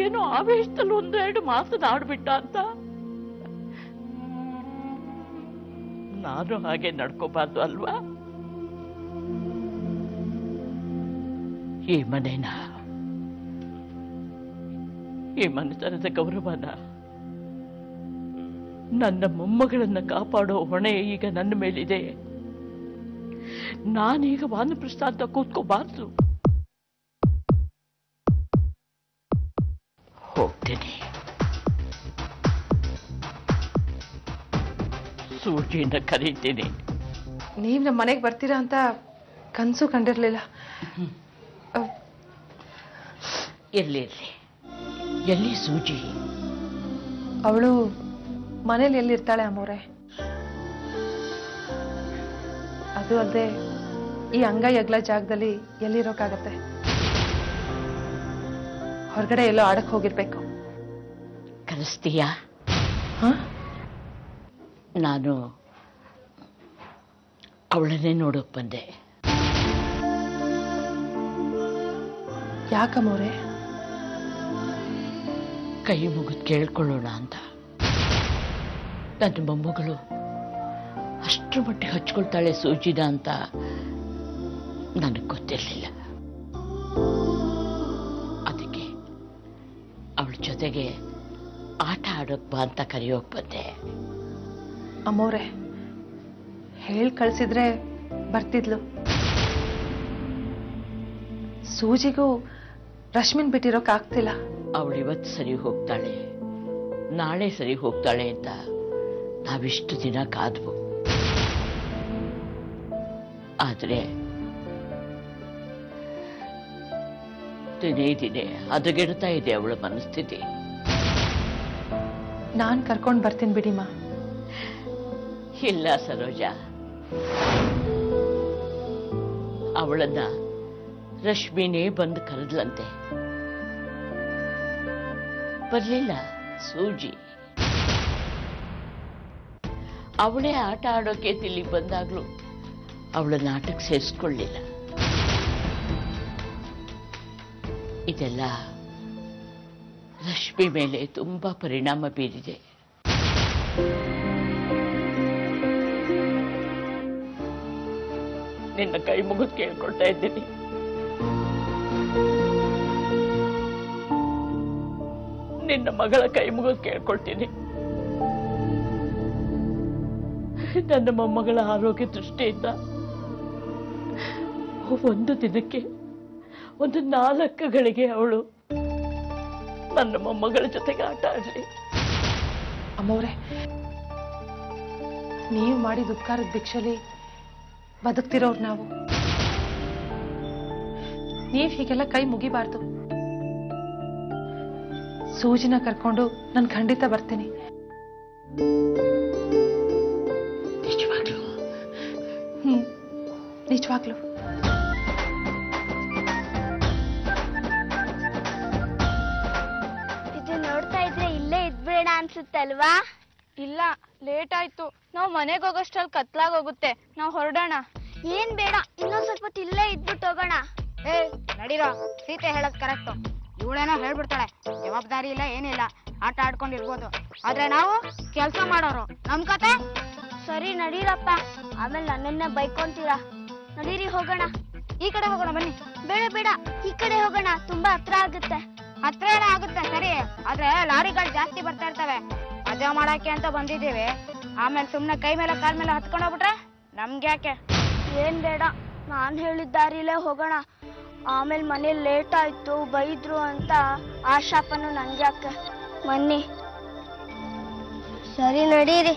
ಏನೋ ಆವೇಶದಲ್ಲಿ ಒಂದೆರಡು ಮಾತನಾಡ್ಬಿಟ್ಟ ಅಂತ. ನಾನು ಹಾಗೆ ನಡ್ಕೋಬಾರ್ದು ಅಲ್ವಾ? ಈ ಮನೇನ, ಈ ಮನೆತನದ ಗೌರವನ, ನನ್ನ ಮೊಮ್ಮಗಳನ್ನ ಕಾಪಾಡೋ ಹೊಣೆ ಈಗ ನನ್ನ ಮೇಲಿದೆ. ನಾನೀಗ ವಾನಪ್ರಸ್ಥ ಅಂತ ಕೂತ್ಕೋಬಾರ್ದು. ಹೋಗ್ತೀನಿ. ಸೂಜಿನ ಕರೀತೀನಿ. ನೀವ್ ನಮ್ಮ ಮನೆಗೆ ಬರ್ತೀರಾ ಅಂತ ಕನ್ಸು ಕಂಡಿರ್ಲಿಲ್ಲ. ಇರ್ಲಿ ಇರ್ಲಿ. ಎಲ್ಲಿ ಸೂಜಿ? ಅವಳು ಮನೇಲಿ ಎಲ್ಲಿರ್ತಾಳೆ ಅಮ್ಮೋರೆ? ಅದು ಅಲ್ಲದೆ ಈ ಅಂಗ ಎಗ್ಲ ಜಾಗದಲ್ಲಿ ಎಲ್ಲಿರೋಕ್ಕಾಗತ್ತೆ? ಹೊರಗಡೆ ಎಲ್ಲೋ ಆಡಕ್ ಹೋಗಿರ್ಬೇಕು. ಕಲಿಸ್ತೀಯಾ? ನಾನು ಅವಳನ್ನೇ ನೋಡೋಕ್ ಬಂದೆ. ಯಾಕಮ್ಮೋರೆ? ಕೈ ಮುಗಿದು ಕೇಳ್ಕೊಳ್ಳೋಣ ಅಂತ. ನನ್ನ ಮೊಮ್ಮಗಳು ಅಷ್ಟರ ಮಟ್ಟಿಗೆ ಹಚ್ಕೊಳ್ತಾಳೆ ಸೂಜಿನ ಅಂತ ನನಗೆ ಗೊತ್ತಿರಲಿಲ್ಲ. ಅದಕ್ಕೆ ಅವಳ ಜೊತೆಗೆ ಆಟ ಆಡೋಕ್ ಬಾ ಅಂತ ಕರೆಯೋಕ್ ಬಂದೆ. ಅಮ್ಮೋರೆ, ಹೇಳ್ ಕಳ್ಸಿದ್ರೆ ಬರ್ತಿದ್ಲು. ಸೂಜಿಗೂ ರಶ್ಮಿನ್ ಬಿಟ್ಟಿರೋಕ್ ಆಗ್ತಿಲ್ಲ. ಅವಳು ಇವತ್ತು ಸರಿ ಹೋಗ್ತಾಳೆ, ನಾಳೆ ಸರಿ ಹೋಗ್ತಾಳೆ ಅಂತ ನಾವಿಷ್ಟು ದಿನ ಕಾದ್ವು. ಆದ್ರೆ ದಿನೇ ದಿನೇ ಹದಗೆಡ್ತಾ ಇದೆ ಅವಳ ಮನಸ್ಥಿತಿ. ನಾನ್ ಕರ್ಕೊಂಡ್ ಬರ್ತೀನಿ ಬಿಡಿಮ್ಮ. ಇಲ್ಲ ಸರೋಜ, ಅವಳನ್ನ ರಶ್ಮಿನೇ ಬಂದು ಕರೆದ್ಲಂತೆ. ಬರ್ಲಿಲ್ಲ ಸೂಜಿ. ಅವಳೇ ಆಟ ಆಡೋಕೆ ತಿಲ್ಲಿಗೆ ಬಂದಾಗ್ಲೂ ಅವಳನ್ನ ಆಟಕ್ಕೆ ಸೇರಿಸ್ಕೊಳ್ಳಿಲ್ಲ. ಇದೆಲ್ಲ ರಶ್ಮಿ ಮೇಲೆ ತುಂಬಾ ಪರಿಣಾಮ ಬೀರಿದೆ. ನಿನ್ನ ಕೈ ಮುಗಿದು ಕೇಳ್ಕೊಳ್ತಾ ಇದ್ದೀನಿ. ನಿನ್ನ ಮಗಳ ಕೈ ಮುಗಿದು ಕೇಳ್ಕೊಳ್ತೀನಿ. ನನ್ನ ಮೊಮ್ಮಗಳ ಆರೋಗ್ಯ ದೃಷ್ಟಿಯಿಂದ ಒಂದು ದಿನಕ್ಕೆ ಒಂದು 4 ಗಳಿಗೆ ಅವಳು ನನ್ನ ಮೊಮ್ಮಗಳ ಜೊತೆಗೆ ಆಟ ಆಡ್ಲಿ. ಅಮ್ಮವ್ರೆ, ನೀವು ಮಾಡಿದ ಉಪಕಾರದ ಭಿಕ್ಷಲಿ ಬದುಕ್ತಿರೋರು ನಾವು. ನೀವ್ ಹೀಗೆಲ್ಲ ಕೈ ಮುಗಿಬಾರ್ದು. ಸೂಜಿನ ಕರ್ಕೊಂಡು ನಾನು ಖಂಡಿತ ಬರ್ತೀನಿ. ನಿಜವಾಗ್ಲೂ? ನಿಜವಾಗ್ಲೂ. ಇದು ನೋಡ್ತಾ ಇದ್ರೆ ಇಲ್ಲೇ ಇದ್ಬೇಡ ಅನ್ಸುತ್ತಲ್ವಾ? ಇಲ್ಲ, ಲೇಟ್ ಆಯ್ತು. ನಾವು ಮನೆಗೆ ಹೋಗೋಷ್ಟ್ರಲ್ಲಿ ಕತ್ಲಾಗೋಗುತ್ತೆ. ನಾವು ಹೊರಡೋಣ. ಏನ್ ಬೇಡ, ಇನ್ನೊಂದ್ ಸ್ವಲ್ಪ ಹೊತ್ತು ಇಲ್ಲೇ ಇದ್ಬಿಟ್ಟು ಹೋಗೋಣ. ನಡೀರೋ, ಸೀತೆ ಹೇಳೋದ್ ಕರೆಕ್ಟು. ಇವಳೇನೋ ಹೇಳ್ಬಿಡ್ತಾಳೆ, ಜವಾಬ್ದಾರಿ ಇಲ್ಲ ಏನಿಲ್ಲ, ಆಟ ಆಡ್ಕೊಂಡಿರ್ಬೋದು. ಆದ್ರೆ ನಾವು ಕೆಲ್ಸ ಮಾಡೋರು. ನಮ್ ಕತೆ ಸರಿ ನಡೀರಪ್ಪ, ಆಮೇಲೆ ನನ್ನನ್ನ ಬೈಕೊಂತೀರಾ. ನಡೀರಿ ಹೋಗೋಣ. ಈ ಕಡೆ ಹೋಗೋಣ ಬನ್ನಿ. ಬೇಡ ಬೇಡ, ಈ ಕಡೆ ಹೋಗೋಣ, ತುಂಬಾ ಹತ್ರ ಆಗುತ್ತೆ. ಹತ್ರ ಆಗುತ್ತೆ ಸರಿ, ಆದ್ರೆ ಲಾರಿಗಳು ಜಾಸ್ತಿ ಬರ್ತಾ ಇರ್ತವೆ. ಮಜಾ ಮಾಡಕ್ಕೆ ಅಂತ ಬಂದಿದ್ದೀವಿ. ಆಮೇಲೆ ಸುಮ್ನೆ ಕೈ ಮೇಲೆ ಕಾಲ್ ಮೇಲೆ ಹತ್ಕೊಂಡು ಹೋಗ್ಬಿಟ್ರೆ ನಮ್ಗೆ ಯಾಕೆ? ಏನ್ ಬೇಡ, ನಾನ್ ಹೇಳಿದ ದಾರಿಲೇ ಹೋಗೋಣ. ಆಮೇಲೆ ಮನೇಲಿ ಲೇಟ್ ಆಯ್ತು ಬೈದ್ರು ಅಂತ ಆ ಶಾಪನು ನನ್ಗೆ ಯಾಕೆ? ಬನ್ನಿ. ಸರಿ ನಡೀರಿ.